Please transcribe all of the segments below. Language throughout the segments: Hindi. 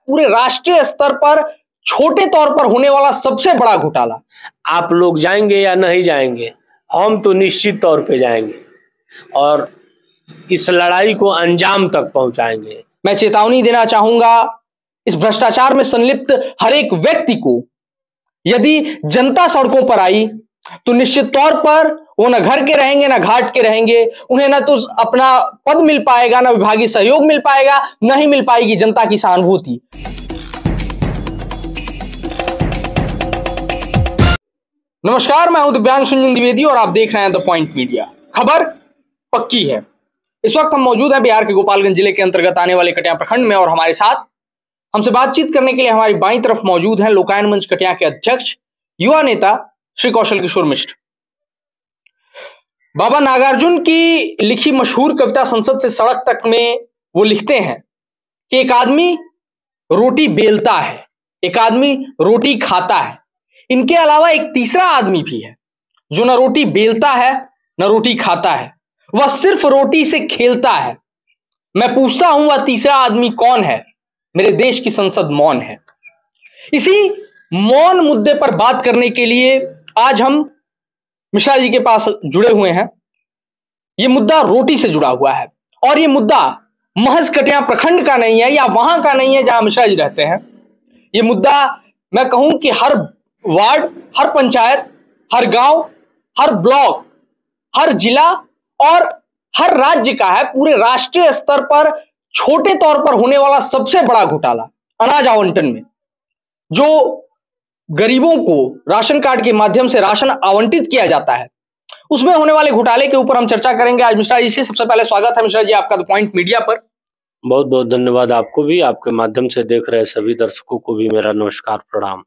पूरे राष्ट्रीय स्तर पर छोटे तौर पर होने वाला सबसे बड़ा घोटाला। आप लोग जाएंगे या नहीं जाएंगे, हम तो निश्चित तौर पे जाएंगे और इस लड़ाई को अंजाम तक पहुंचाएंगे। मैं चेतावनी देना चाहूंगा इस भ्रष्टाचार में संलिप्त हर एक व्यक्ति को, यदि जनता सड़कों पर आई तो निश्चित तौर पर वो न घर के रहेंगे न घाट के रहेंगे, उन्हें न तो अपना पद मिल पाएगा, न विभागीय सहयोग मिल पाएगा, न ही मिल पाएगी जनता की सहानुभूति। नमस्कार, मैं हूं दिव्यांशु द्विवेदी और आप देख रहे हैं द पॉइंट मीडिया। खबर पक्की है। इस वक्त हम मौजूद हैं बिहार के गोपालगंज जिले के अंतर्गत आने वाले कटिया प्रखंड में और हमारे साथ हमसे बातचीत करने के लिए हमारी बाईं तरफ मौजूद हैं लोकायन मंच कटिया के अध्यक्ष युवा नेता श्री कौशल किशोर मिश्र। बाबा नागार्जुन की लिखी मशहूर कविता संसद से सड़क तक में वो लिखते हैं कि एक आदमी रोटी बेलता है, एक आदमी रोटी खाता है, इनके अलावा एक तीसरा आदमी भी है जो न रोटी बेलता है न रोटी खाता है, वह सिर्फ रोटी से खेलता है। मैं पूछता हूं वह तीसरा आदमी कौन है? मेरे देश की संसद मौन है। इसी मौन मुद्दे पर बात करने के लिए आज हम मिश्रा जी के पास जुड़े हुए हैं। यह मुद्दा रोटी से जुड़ा हुआ है और यह मुद्दा महज कटिया प्रखंड का नहीं है या वहां का नहीं है जहां मिश्रा जी रहते हैं। यह मुद्दा मैं कहूं कि हर वार्ड, हर पंचायत, हर गांव, हर ब्लॉक, हर जिला और हर राज्य का है। पूरे राष्ट्रीय स्तर पर छोटे तौर पर होने वाला सबसे बड़ा घोटाला अनाज आवंटन में, जो गरीबों को राशन कार्ड के माध्यम से राशन आवंटित किया जाता है, उसमें होने वाले घोटाले के ऊपर हम चर्चा करेंगे आज मिश्रा जी से। सबसे पहले स्वागत है मिश्रा जी आपका द पॉइंट मीडिया पर। बहुत बहुत धन्यवाद आपको भी, आपके माध्यम से देख रहे सभी दर्शकों को भी मेरा नमस्कार प्रणाम।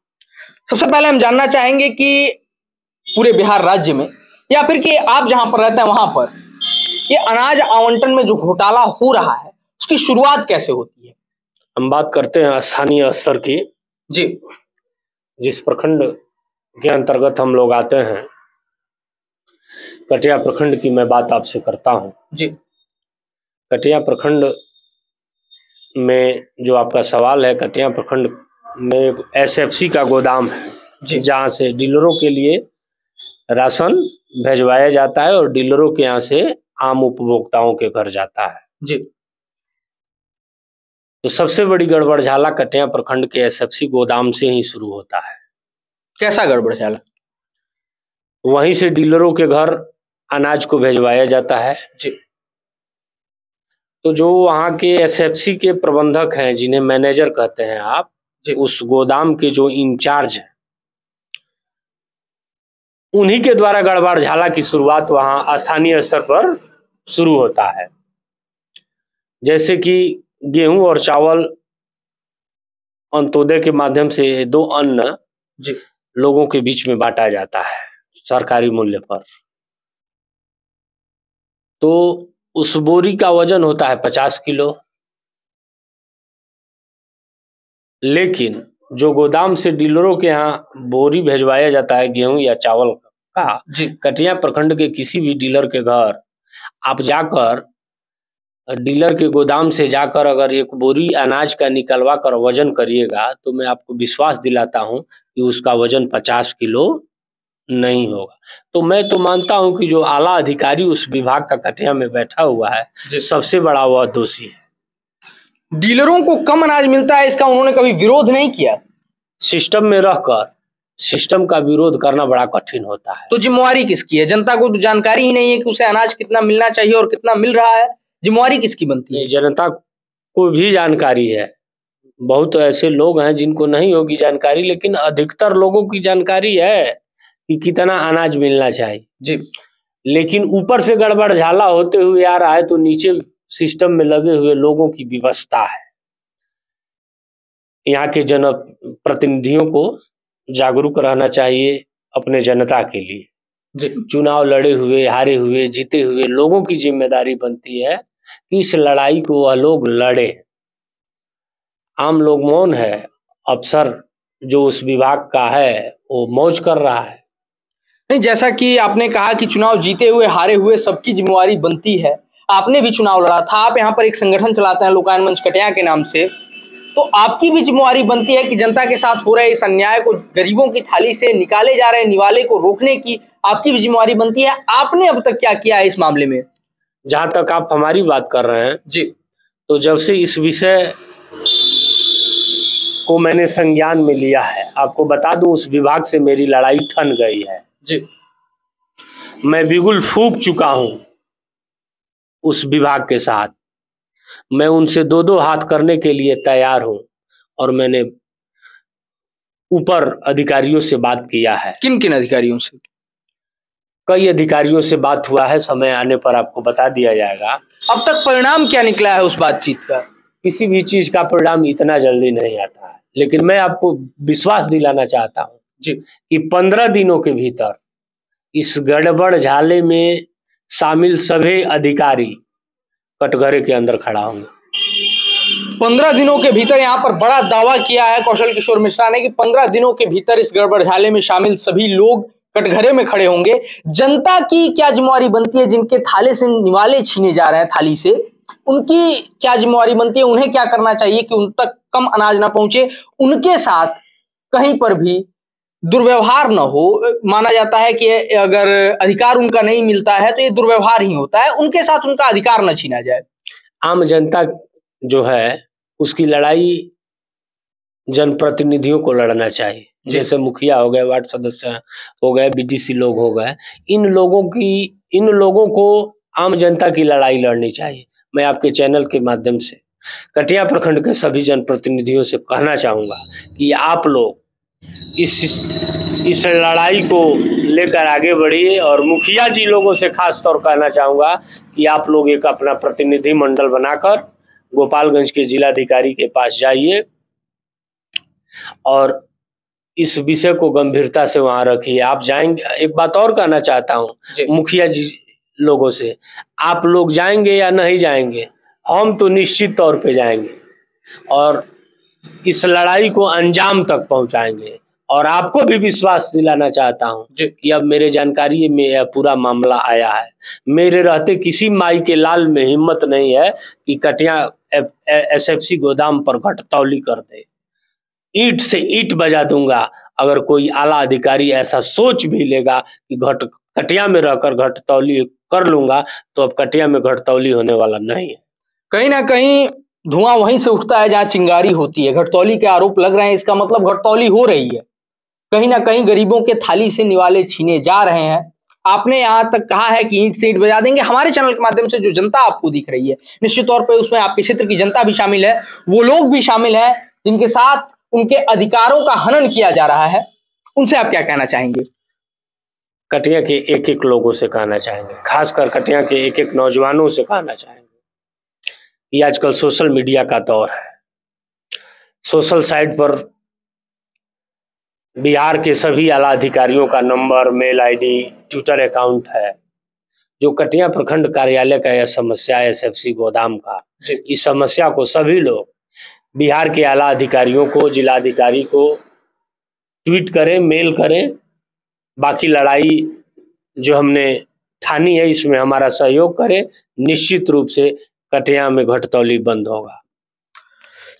सबसे पहले हम जानना चाहेंगे कि पूरे बिहार राज्य में या फिर कि आप जहां पर रहते हैं वहां पर ये अनाज आवंटन में जो घोटाला हो रहा है उसकी शुरुआत कैसे होती है? हम बात करते हैं स्थानीय स्तर की जी। जिस प्रखंड के अंतर्गत हम लोग आते हैं, कटिया प्रखंड की मैं बात आपसे करता हूं जी। कटिया प्रखंड में जो आपका सवाल है, कटिया प्रखंड में एसएफसी का गोदाम है जहां से डीलरों के लिए राशन भेजवाया जाता है और डीलरों के यहाँ से आम उपभोक्ताओं के घर जाता है जी। तो सबसे बड़ी गड़बड़झाला कटिया प्रखंड के एसएफसी गोदाम से ही शुरू होता है। कैसा गड़बड़झाला? वहीं से डीलरों के घर अनाज को भेजवाया जाता है जी। तो जो वहाँ के एसएफसी के प्रबंधक हैं, जिन्हें मैनेजर कहते हैं आप, उस गोदाम के जो इंचार्ज हैं, उन्हीं के द्वारा गड़बड़झाला की शुरुआत वहाँ स्थानीय स्तर पर शुरू होता है। जैसे कि गेहूं और चावल अंत्योदय के माध्यम से दो अन्न लोगों के बीच में बांटा जाता है सरकारी मूल्य पर। तो उस बोरी का वजन होता है 50 किलो, लेकिन जो गोदाम से डीलरों के यहाँ बोरी भेजवाया जाता है गेहूं या चावल का, कटिया प्रखंड के किसी भी डीलर के घर आप जाकर, डीलर के गोदाम से जाकर अगर एक बोरी अनाज का निकलवा कर वजन करिएगा तो मैं आपको विश्वास दिलाता हूं कि उसका वजन 50 किलो नहीं होगा। तो मैं तो मानता हूं कि जो आला अधिकारी उस विभाग का कटिया में बैठा हुआ है, सबसे बड़ा वह दोषी है। डीलरों को कम अनाज मिलता है, इसका उन्होंने कभी विरोध नहीं किया? सिस्टम में रहकर सिस्टम का विरोध करना बड़ा कठिन होता है। तो जिम्मेवारी किसकी है? जनता को तो जानकारी ही नहीं है कि उसे अनाज कितना मिलना चाहिए और कितना मिल रहा है। जिम्मेवारी किसकी बनती है? जनता को भी जानकारी है। बहुत ऐसे लोग हैं जिनको नहीं होगी जानकारी, लेकिन अधिकतर लोगों की जानकारी है कि कितना अनाज मिलना चाहिए जी। लेकिन ऊपर से गड़बड़झाला होते हुए आ रहा है तो नीचे सिस्टम में लगे हुए लोगों की व्यवस्था है। यहाँ के जनप्रतिनिधियों को जागरूक रहना चाहिए अपने जनता के लिए। चुनाव लड़े हुए, हारे हुए, जीते हुए लोगों की जिम्मेदारी बनती है कि इस लड़ाई को वह लोग लड़े। आम लोग मौन है, अफसर जो उस विभाग का है वो मौज कर रहा है। नहीं, जैसा कि आपने कहा कि चुनाव जीते हुए हारे हुए सबकी जिम्मेवारी बनती है, आपने भी चुनाव लड़ा था। आप यहाँ पर एक संगठन चलाते हैं लोकायन मंच कटिया के नाम से, तो आपकी भी जिम्मेवारी बनती है कि जनता के साथ हो रहे इस अन्याय को, गरीबों की थाली से निकाले जा रहे निवाले को रोकने की आपकी भी जिम्मेवारी बनती है। आपने अब तक क्या किया है इस मामले में? जहां तक आप हमारी बात कर रहे हैं जी, तो जब से इस विषय को मैंने संज्ञान में लिया है, आपको बता दूं उस विभाग से मेरी लड़ाई ठन गई है जी, मैं बिल्कुल फूंक चुका हूं उस विभाग के साथ। मैं उनसे दो दो हाथ करने के लिए तैयार हूं और मैंने ऊपर अधिकारियों से बात किया है। किन किन अधिकारियों से? कई अधिकारियों से बात हुआ है, समय आने पर आपको बता दिया जाएगा। अब तक परिणाम क्या निकला है उस बातचीत का? किसी भी चीज का परिणाम इतना जल्दी नहीं आता है, लेकिन मैं आपको विश्वास दिलाना चाहता हूं जी कि 15 दिनों के भीतर इस गड़बड़ झाले में शामिल सभी अधिकारी कटघरे के अंदर खड़ा होंगे। 15 दिनों के भीतर, यहाँ पर बड़ा दावा किया है कौशल किशोर मिश्रा ने कि 15 दिनों के भीतर इस गड़बड़ झाले में शामिल सभी लोग कटघरे में खड़े होंगे। जनता की क्या जिम्मेवारी बनती है? जिनके थाले से निवाले छीने जा रहे हैं, थाली से, उनकी क्या जिम्मेवारी बनती है? उन्हें क्या करना चाहिए कि उन तक कम अनाज ना पहुंचे, उनके साथ कहीं पर भी दुर्व्यवहार न हो? माना जाता है कि अगर अधिकार उनका नहीं मिलता है तो ये दुर्व्यवहार ही होता है, उनके साथ उनका अधिकार न छीना जाए। आम जनता जो है उसकी लड़ाई जनप्रतिनिधियों को लड़ना चाहिए, जैसे मुखिया हो गए, वार्ड सदस्य हो गए, बीडीसी लोग हो गए। इन लोगों को आम जनता की लड़ाई लड़नी चाहिए। मैं आपके चैनल के माध्यम से कटिया प्रखंड के सभी जनप्रतिनिधियों से कहना चाहूँगा कि आप लोग इस लड़ाई को लेकर आगे बढ़िए और मुखिया जी लोगों से खास तौर कहना चाहूँगा कि आप लोग एक अपना प्रतिनिधि मंडल बनाकर गोपालगंज के जिलाधिकारी के पास जाइए और इस विषय को गंभीरता से वहां रखिए। आप जाएंगे, एक बात और कहना चाहता हूँ मुखिया जी लोगों से, आप लोग जाएंगे या नहीं जाएंगे, हम तो निश्चित तौर पे जाएंगे और इस लड़ाई को अंजाम तक पहुंचाएंगे। और आपको भी विश्वास दिलाना चाहता हूं कि अब मेरे जानकारी में यह पूरा मामला आया है। मेरे रहते किसी माई के लाल में हिम्मत नहीं है कि कटिया एसएफसी गोदाम पर घटतौली कर दे। ईंट से ईंट बजा दूंगा अगर कोई आला अधिकारी ऐसा सोच भी लेगा कि कटिया में रहकर घटतौली कर लूंगा, तो अब कटिया में घटतौली होने वाला नहीं है। कहीं ना कहीं धुआं वहीं से उठता है जहां चिंगारी होती है। घटतौली के आरोप लग रहे हैं, इसका मतलब घटतौली हो रही है। कहीं ना कहीं गरीबों के थाली से निवाले छीने जा रहे हैं। आपने यहां तक कहा है कि ईंट से ईंट बजा देंगे। हमारे चैनल के माध्यम से जो जनता आपको दिख रही है, निश्चित तौर पर उसमें आपके क्षेत्र की जनता भी शामिल है, वो लोग भी शामिल है जिनके साथ उनके अधिकारों का हनन किया जा रहा है। उनसे आप क्या कहना चाहेंगे? कटिया के एक एक लोगों से कहना चाहेंगे, खासकर कटिया के एक एक नौजवानों से कहना चाहेंगे कि आजकल सोशल मीडिया का दौर है। सोशल साइट पर बिहार के सभी आला अधिकारियों का number, mail ID, Twitter account है। जो कटिया प्रखंड कार्यालय का यह समस्या है एसएफसी गोदाम का, इस समस्या को सभी लोग बिहार के आला अधिकारियों को, जिलाधिकारी को ट्वीट करें, मेल करें। बाकी लड़ाई जो हमने ठानी है इसमें हमारा सहयोग करें। निश्चित रूप से कटिया में घटतौली बंद होगा।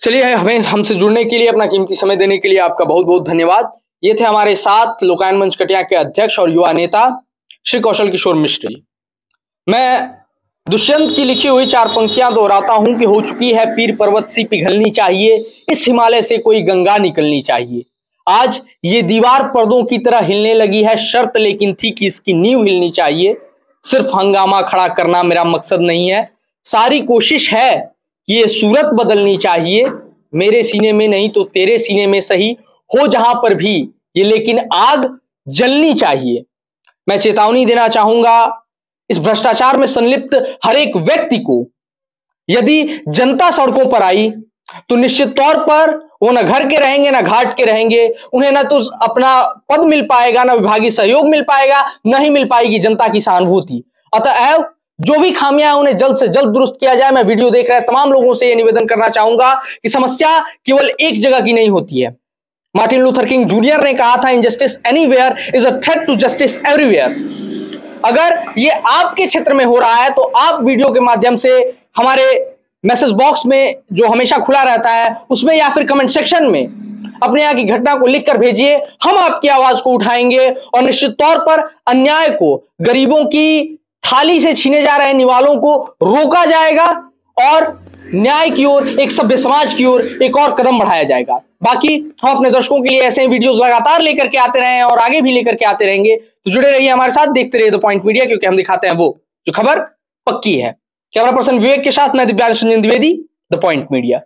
चलिए, हमसे जुड़ने के लिए, अपना कीमती समय देने के लिए आपका बहुत बहुत धन्यवाद। ये थे हमारे साथ लोकायन मंच कटिया के अध्यक्ष और युवा नेता श्री कौशल किशोर मिश्र जी। मैं दुष्यंत की लिखी हुई 4 पंक्तियां दोहराता हूं कि हो चुकी है पीर पर्वत सी पिघलनी चाहिए, इस हिमालय से कोई गंगा निकलनी चाहिए। आज ये दीवार पर्दों की तरह हिलने लगी है, शर्त लेकिन थी कि इसकी नींव हिलनी चाहिए। सिर्फ हंगामा खड़ा करना मेरा मकसद नहीं है, सारी कोशिश है कि ये सूरत बदलनी चाहिए। मेरे सीने में नहीं तो तेरे सीने में सही, हो जहां पर भी ये लेकिन आग जलनी चाहिए। मैं चेतावनी देना चाहूंगा इस भ्रष्टाचार में संलिप्त हर एक व्यक्ति को। यदि जनता सड़कों पर आई तो निश्चित तौर पर वो न घर के रहेंगे न घाट के रहेंगे। उन्हें न तो अपना पद मिल पाएगा, न विभागीय सहयोग मिल पाएगा, न ही मिल पाएगी जनता की सहानुभूति। अतएव जो भी खामियां उन्हें जल्द से जल्द दुरुस्त किया जाए। मैं वीडियो देख रहे तमाम लोगों से यह निवेदन करना चाहूंगा कि समस्या केवल एक जगह की नहीं होती है। मार्टिन लूथर किंग जूनियर ने कहा था, injustice anywhere is a threat to justice everywhere. अगर ये आपके क्षेत्र में हो रहा है तो आप वीडियो के माध्यम से हमारे मैसेज बॉक्स में जो हमेशा खुला रहता है उसमें, या फिर कमेंट सेक्शन में अपने यहाँ की घटना को लिखकर भेजिए। हम आपकी आवाज को उठाएंगे और निश्चित तौर पर अन्याय को, गरीबों की थाली से छीने जा रहे निवालों को रोका जाएगा और न्याय की ओर, एक सभ्य समाज की ओर एक और कदम बढ़ाया जाएगा। बाकी हम अपने दर्शकों के लिए ऐसे वीडियोस लगातार लेकर के आते रहे हैं और आगे भी लेकर के आते रहेंगे, तो जुड़े रहिए हमारे साथ, देखते रहिए द पॉइंट मीडिया, क्योंकि हम दिखाते हैं वो जो खबर पक्की है। कैमरा पर्सन विवेक के साथ मैं Divyansh Ranjan Dwivedi, the point media.